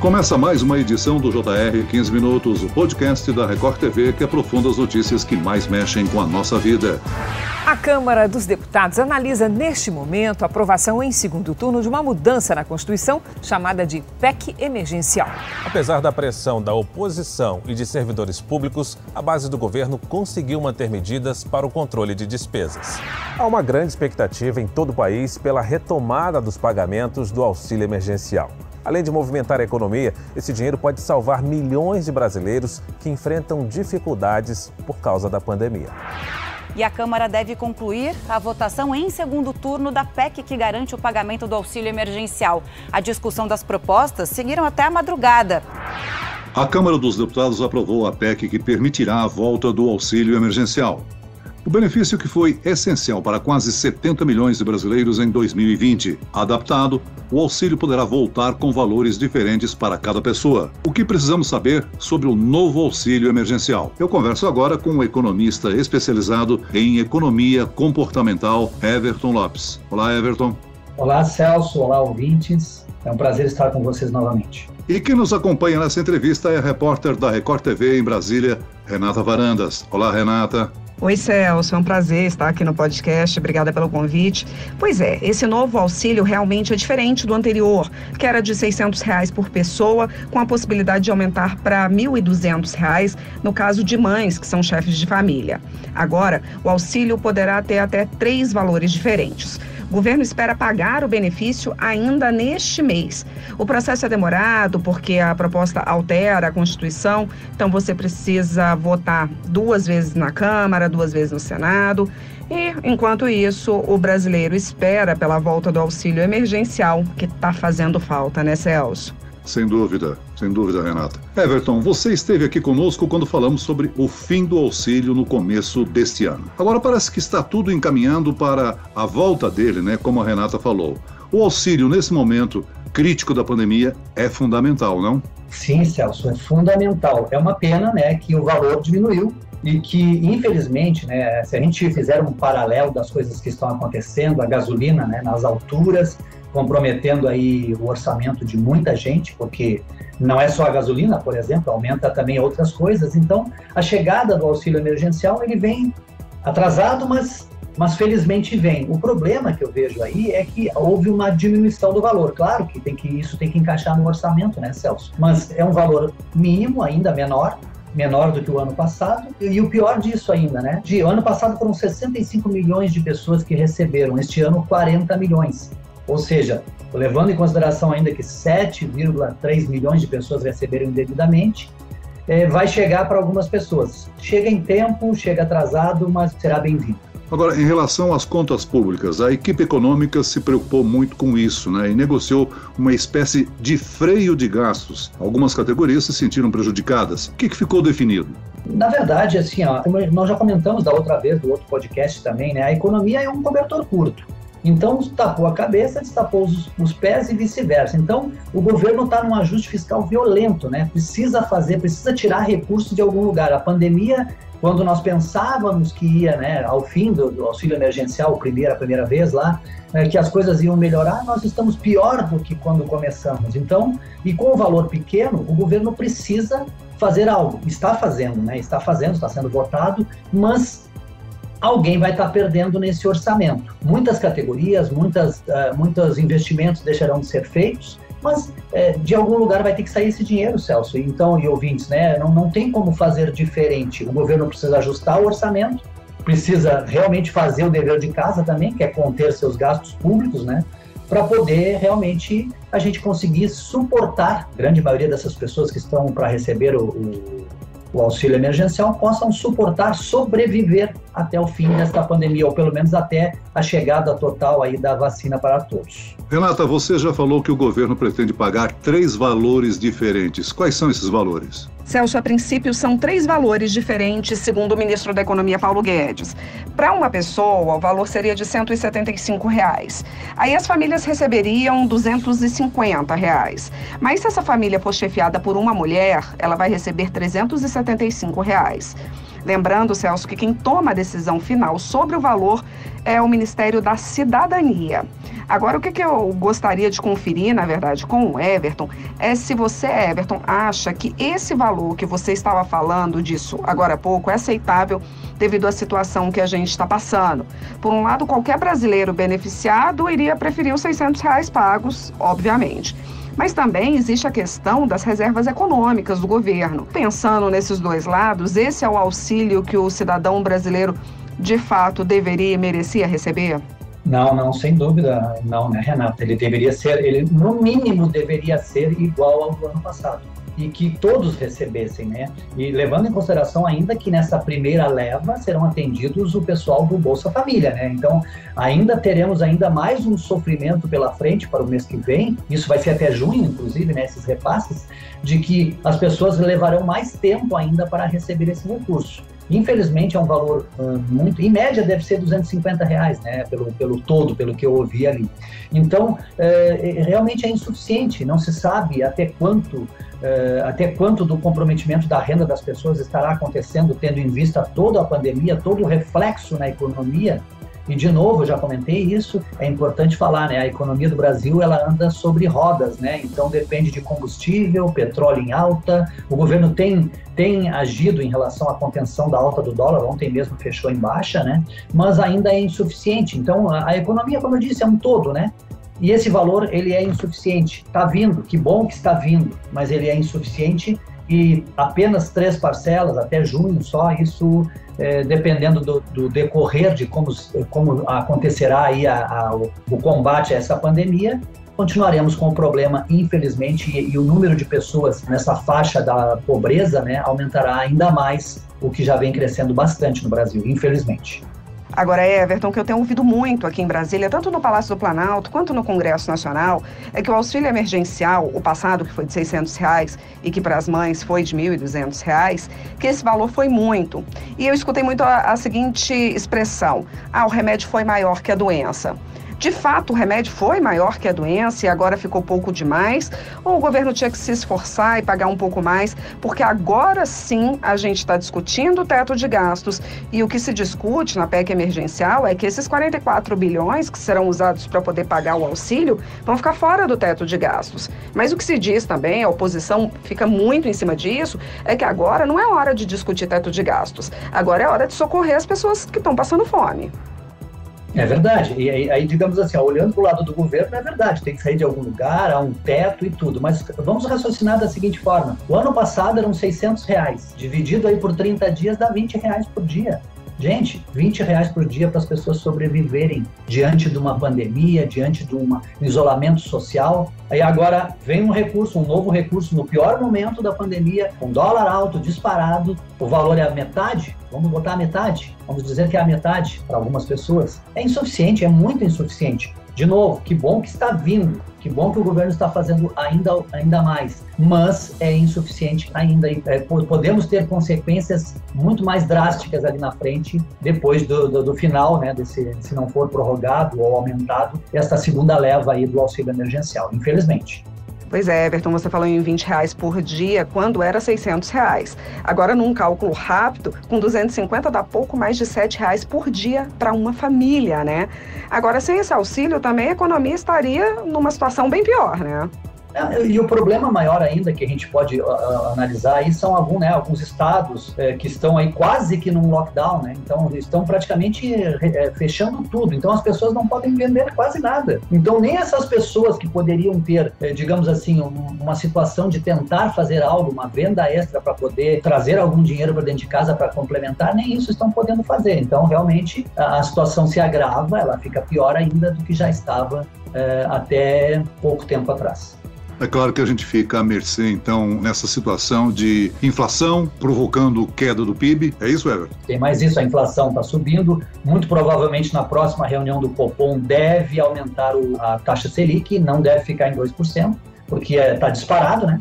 Começa mais uma edição do JR 15 Minutos, o podcast da Record TV que aprofunda as notícias que mais mexem com a nossa vida. A Câmara dos Deputados analisa neste momento a aprovação em segundo turno de uma mudança na Constituição chamada de PEC emergencial. Apesar da pressão da oposição e de servidores públicos, a base do governo conseguiu manter medidas para o controle de despesas. Há uma grande expectativa em todo o país pela retomada dos pagamentos do auxílio emergencial. Além de movimentar a economia, esse dinheiro pode salvar milhões de brasileiros que enfrentam dificuldades por causa da pandemia. E a Câmara deve concluir a votação em segundo turno da PEC que garante o pagamento do auxílio emergencial. A discussão das propostas seguiram até a madrugada. A Câmara dos Deputados aprovou a PEC que permitirá a volta do auxílio emergencial. O benefício que foi essencial para quase 70 milhões de brasileiros em 2020. Adaptado, o auxílio poderá voltar com valores diferentes para cada pessoa. O que precisamos saber sobre o novo auxílio emergencial? Eu converso agora com o economista especializado em economia comportamental, Everton Lopes. Olá, Everton. Olá, Celso. Olá, ouvintes. É um prazer estar com vocês novamente. E quem nos acompanha nessa entrevista é a repórter da Record TV em Brasília, Renata Varandas. Olá, Renata. Oi, Celso, é um prazer estar aqui no podcast, obrigada pelo convite. Pois é, esse novo auxílio realmente é diferente do anterior, que era de R$ 600 por pessoa, com a possibilidade de aumentar para R$ 1.200 no caso de mães que são chefes de família. Agora, o auxílio poderá ter até 3 valores diferentes. O governo espera pagar o benefício ainda neste mês. O processo é demorado porque a proposta altera a Constituição, então você precisa votar 2 vezes na Câmara, 2 vezes no Senado. E, enquanto isso, o brasileiro espera pela volta do auxílio emergencial, que está fazendo falta, né, Celso? Sem dúvida, Renata. Everton, você esteve aqui conosco quando falamos sobre o fim do auxílio no começo deste ano. Agora parece que está tudo encaminhando para a volta dele, né? Como a Renata falou. O auxílio, nesse momento crítico da pandemia, é fundamental, não? Sim, Celso, é fundamental. É uma pena, né, que o valor diminuiu e que, infelizmente, né, se a gente fizer um paralelo das coisas que estão acontecendo, a gasolina, né, nas alturas, comprometendo aí o orçamento de muita gente, porque não é só a gasolina, por exemplo, aumenta também outras coisas. Então, a chegada do auxílio emergencial, ele vem atrasado, mas felizmente vem. O problema que eu vejo aí é que houve uma diminuição do valor. Claro que isso tem que encaixar no orçamento, né, Celso? Mas é um valor mínimo, ainda menor do que o ano passado, e o pior disso ainda, né? O ano passado foram 65 milhões de pessoas que receberam, este ano 40 milhões. Ou seja, levando em consideração ainda que 7,3 milhões de pessoas receberam indevidamente, vai chegar para algumas pessoas. Chega em tempo, chega atrasado, mas será bem-vindo. Agora, em relação às contas públicas, a equipe econômica se preocupou muito com isso, né? E negociou uma espécie de freio de gastos. Algumas categorias se sentiram prejudicadas. O que ficou definido? Na verdade, assim, como nós já comentamos da outra vez, do outro podcast também, né? A economia é um cobertor curto. Então, tapou a cabeça, destapou os pés e vice-versa. Então, o governo está num ajuste fiscal violento, né? Precisa tirar recursos de algum lugar. A pandemia, quando nós pensávamos que ia, né, ao fim do auxílio emergencial, a primeira vez lá, que as coisas iam melhorar, nós estamos pior do que quando começamos. Então, e com o valor pequeno, o governo precisa fazer algo. Está fazendo, né? Está sendo votado, mas alguém vai estar perdendo nesse orçamento. Muitas categorias, muitos investimentos deixarão de ser feitos, mas de algum lugar vai ter que sair esse dinheiro, Celso. Então, e ouvintes, né, não tem como fazer diferente. O governo precisa ajustar o orçamento, precisa realmente fazer o dever de casa também, que é conter seus gastos públicos, né, para poder realmente a gente conseguir suportar, a grande maioria dessas pessoas que estão para receber o auxílio emergencial possam sobreviver até o fim desta pandemia, ou pelo menos até a chegada total aí da vacina para todos. Renata, você já falou que o governo pretende pagar 3 valores diferentes. Quais são esses valores? Celso, a princípio são 3 valores diferentes, segundo o ministro da Economia, Paulo Guedes. Para uma pessoa, o valor seria de R$ 175. Aí as famílias receberiam R$ 250. Mas se essa família for chefiada por uma mulher, ela vai receber R$ 375. Lembrando, Celso, que quem toma a decisão final sobre o valor é o Ministério da Cidadania. Agora, o que eu gostaria de conferir, na verdade, com o Everton, é se você, Everton, acha que esse valor que você estava falando disso agora há pouco é aceitável devido à situação que a gente está passando. Por um lado, qualquer brasileiro beneficiado iria preferir os R$600 pagos, obviamente. Mas também existe a questão das reservas econômicas do governo. Pensando nesses dois lados, esse é o auxílio que o cidadão brasileiro de fato deveria e merecia receber? Não, sem dúvida não, né, Renata? Ele no mínimo deveria ser igual ao do ano passado. E que todos recebessem, né? E levando em consideração ainda que nessa primeira leva serão atendidos o pessoal do Bolsa Família, né? Então, ainda teremos ainda mais um sofrimento pela frente para o mês que vem, isso vai ser até junho, inclusive, né, esses repasses, de que as pessoas levarão mais tempo ainda para receber esse recurso. Infelizmente é um valor muito, em média deve ser R$250, né, pelo todo, pelo que eu ouvi ali. Então, realmente é insuficiente, não se sabe até quanto do comprometimento da renda das pessoas estará acontecendo, tendo em vista toda a pandemia, todo o reflexo na economia. E, de novo, eu já comentei isso, é importante falar, né? A economia do Brasil, ela anda sobre rodas, né? Então, depende de combustível, petróleo em alta. O governo tem agido em relação à contenção da alta do dólar, ontem mesmo fechou em baixa, né? Mas ainda é insuficiente. Então, a economia, como eu disse, é um todo, né? E esse valor, ele é insuficiente. Está vindo, que bom que está vindo, mas ele é insuficiente e apenas 3 parcelas, até junho só, isso... dependendo do decorrer de como acontecerá aí o combate a essa pandemia, continuaremos com o problema, infelizmente, e o número de pessoas nessa faixa da pobreza, né, aumentará ainda mais, o que já vem crescendo bastante no Brasil, infelizmente. Agora, Everton, que eu tenho ouvido muito aqui em Brasília, tanto no Palácio do Planalto quanto no Congresso Nacional, é que o auxílio emergencial, o passado que foi de R$600 e que para as mães foi de R$1.200, que esse valor foi muito. E eu escutei muito a seguinte expressão: o remédio foi maior que a doença. De fato, o remédio foi maior que a doença e agora ficou pouco demais? Ou o governo tinha que se esforçar e pagar um pouco mais? Porque agora sim a gente está discutindo o teto de gastos e o que se discute na PEC emergencial é que esses 44 bilhões que serão usados para poder pagar o auxílio vão ficar fora do teto de gastos. Mas o que se diz também, a oposição fica muito em cima disso, é que agora não é hora de discutir teto de gastos. Agora é hora de socorrer as pessoas que estão passando fome. É verdade, e aí digamos assim, olhando para o lado do governo, é verdade, tem que sair de algum lugar, há um teto e tudo, mas vamos raciocinar da seguinte forma: o ano passado eram R$600, dividido aí por 30 dias dá R$20 por dia. Gente, R$20 por dia para as pessoas sobreviverem diante de uma pandemia, diante de um isolamento social. Aí agora vem um novo recurso no pior momento da pandemia, com dólar alto, disparado, o valor é a metade, vamos botar a metade, vamos dizer que é a metade para algumas pessoas. É insuficiente, é muito insuficiente. De novo, que bom que está vindo, que bom que o governo está fazendo ainda mais, mas é insuficiente ainda. Podemos ter consequências muito mais drásticas ali na frente, depois do final, né, se não for prorrogado ou aumentado, esta segunda leva aí do auxílio emergencial, infelizmente. Pois é, Everton, você falou em R$20 por dia, quando era R$600. Agora, num cálculo rápido, com 250 dá pouco mais de R$7 por dia para uma família, né? Agora, sem esse auxílio, também a economia estaria numa situação bem pior, né? E o problema maior ainda que a gente pode analisar aí são alguns estados que estão aí quase que num lockdown, né? Então, estão praticamente fechando tudo. Então, as pessoas não podem vender quase nada. Então, nem essas pessoas que poderiam ter, digamos assim, uma situação de tentar fazer algo, uma venda extra para poder trazer algum dinheiro para dentro de casa para complementar, nem isso estão podendo fazer. Então, realmente, a situação se agrava, ela fica pior ainda do que já estava até pouco tempo atrás. É claro que a gente fica à mercê, então, nessa situação de inflação provocando queda do PIB. É isso, Everton? Tem mais isso, a inflação está subindo. Muito provavelmente na próxima reunião do Copom deve aumentar a taxa Selic, não deve ficar em 2%, porque está disparado, né?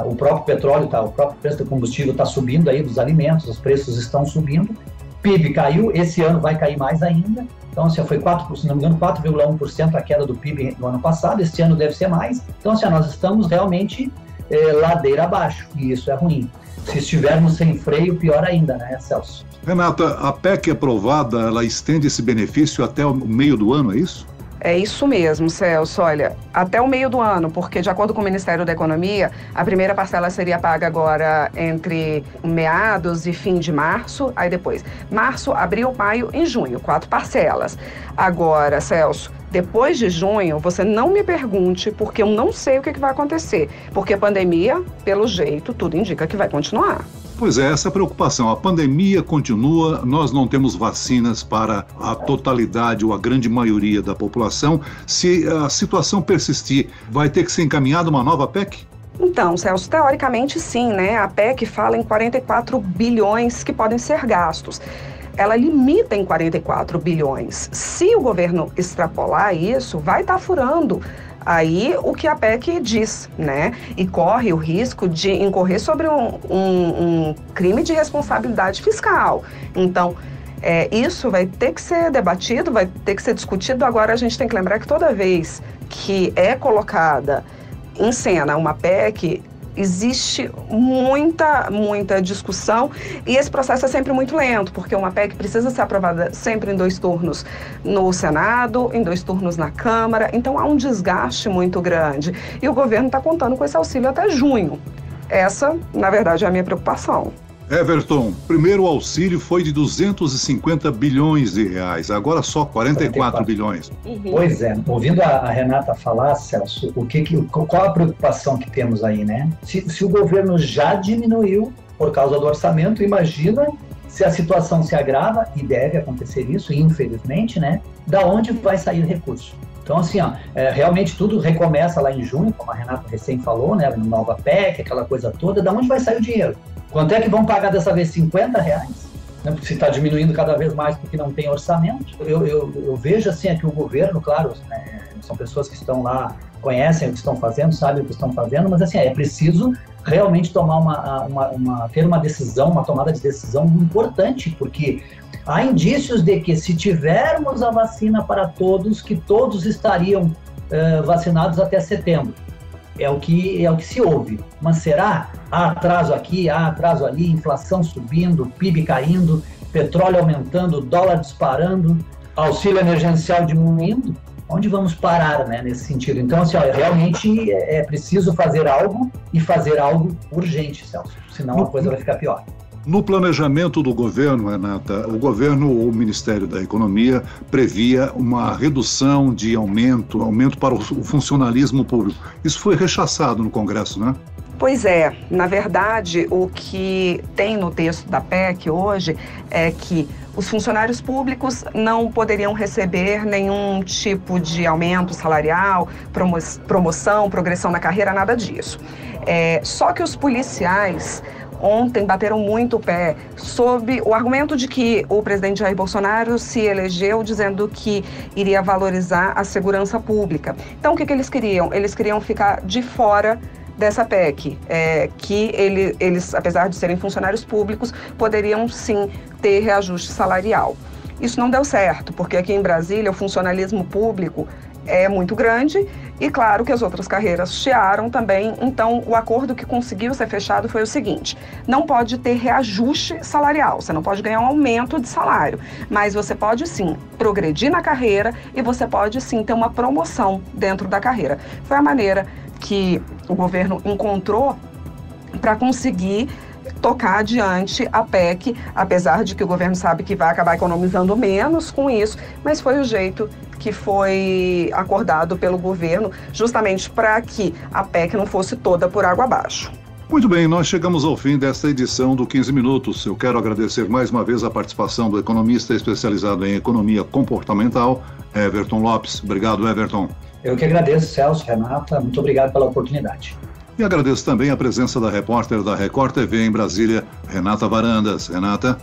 O próprio petróleo, o próprio preço do combustível está subindo aí, dos alimentos, os preços estão subindo. PIB caiu, esse ano vai cair mais ainda. Então, se foi 4,1% a queda do PIB no ano passado, este ano deve ser mais. Então, nós estamos realmente ladeira abaixo, e isso é ruim. Se estivermos sem freio, pior ainda, né, Celso? Renata, a PEC aprovada, ela estende esse benefício até o meio do ano, é isso? É isso mesmo, Celso. Olha, até o meio do ano, porque de acordo com o Ministério da Economia, a primeira parcela seria paga agora entre meados e fim de março, aí depois março, abril, maio e junho, 4 parcelas. Agora, Celso, depois de junho, você não me pergunte, porque eu não sei o que vai acontecer, porque a pandemia, pelo jeito, tudo indica que vai continuar. Pois é, essa preocupação. A pandemia continua, nós não temos vacinas para a totalidade ou a grande maioria da população. Se a situação persistir, vai ter que ser encaminhada uma nova PEC? Então, Celso, teoricamente sim, né? A PEC fala em 44 bilhões que podem ser gastos. Ela limita em 44 bilhões. Se o governo extrapolar isso, vai estar furando aí o que a PEC diz, né? E corre o risco de incorrer sobre um crime de responsabilidade fiscal. Então, isso vai ter que ser debatido, vai ter que ser discutido. Agora, a gente tem que lembrar que toda vez que é colocada em cena uma PEC, existe muita discussão e esse processo é sempre muito lento, porque uma PEC precisa ser aprovada sempre em 2 turnos no Senado, em 2 turnos na Câmara, então há um desgaste muito grande. E o governo está contando com esse auxílio até junho. Essa, na verdade, é a minha preocupação. Everton, primeiro o auxílio foi de 250 bilhões de reais, agora só 44 bilhões. Pois é, ouvindo a Renata falar, Celso, qual a preocupação que temos aí, né? Se o governo já diminuiu por causa do orçamento, imagina se a situação se agrava, e deve acontecer isso, infelizmente, né? Da onde vai sair o recurso? Então, assim, realmente tudo recomeça lá em junho, como a Renata recém falou, né? Nova PEC, aquela coisa toda, da onde vai sair o dinheiro? Quanto é que vão pagar dessa vez? R$50? Né? Porque se está diminuindo cada vez mais porque não tem orçamento. Eu vejo assim, que o governo, claro, né, são pessoas que estão lá, conhecem o que estão fazendo, sabem o que estão fazendo, mas assim, é preciso realmente tomar ter uma decisão, uma tomada de decisão importante, porque há indícios de que se tivermos a vacina para todos, que todos estariam vacinados até setembro. É o que se ouve. Mas será? Há atraso aqui, há atraso ali, inflação subindo, PIB caindo, petróleo aumentando, dólar disparando, auxílio emergencial diminuindo. Onde vamos parar, né, nesse sentido? Então, assim, realmente é preciso fazer algo e fazer algo urgente, Celso. Senão a coisa vai ficar pior. No planejamento do governo, Renata, o Ministério da Economia previa uma redução de aumento para o funcionalismo público. Isso foi rechaçado no Congresso, né? Pois é, na verdade, o que tem no texto da PEC hoje é que os funcionários públicos não poderiam receber nenhum tipo de aumento salarial, promoção, progressão na carreira, nada disso. Só que os policiais ontem bateram muito o pé sob o argumento de que o presidente Jair Bolsonaro se elegeu dizendo que iria valorizar a segurança pública. Então, o que eles queriam? Eles queriam ficar de fora dessa PEC, que eles, apesar de serem funcionários públicos, poderiam sim ter reajuste salarial. Isso não deu certo, porque aqui em Brasília o funcionalismo público é muito grande e claro que as outras carreiras chiaram também, então o acordo que conseguiu ser fechado foi o seguinte: não pode ter reajuste salarial, você não pode ganhar um aumento de salário, mas você pode sim progredir na carreira e você pode sim ter uma promoção dentro da carreira. Foi a maneira que o governo encontrou para conseguir tocar adiante a PEC, apesar de que o governo sabe que vai acabar economizando menos com isso, mas foi o jeito que foi acordado pelo governo, justamente para que a PEC não fosse toda por água abaixo. Muito bem, nós chegamos ao fim desta edição do 15 Minutos. Eu quero agradecer mais uma vez a participação do economista especializado em economia comportamental, Everton Lopes. Obrigado, Everton. Eu que agradeço, Celso, Renata, muito obrigado pela oportunidade. E agradeço também a presença da repórter da Record TV em Brasília, Renata Varandas. Renata?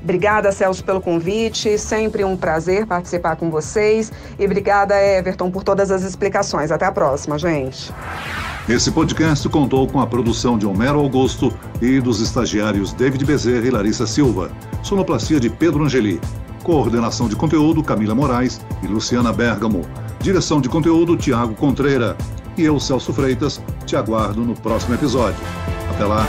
Obrigada, Celso, pelo convite. Sempre um prazer participar com vocês. E obrigada, Everton, por todas as explicações. Até a próxima, gente. Esse podcast contou com a produção de Homero Augusto e dos estagiários David Bezerra e Larissa Silva. Sonoplastia de Pedro Angeli. Coordenação de conteúdo, Camila Moraes e Luciana Bergamo. Direção de conteúdo, Tiago Contreira. E eu, Celso Freitas, te aguardo no próximo episódio. Até lá!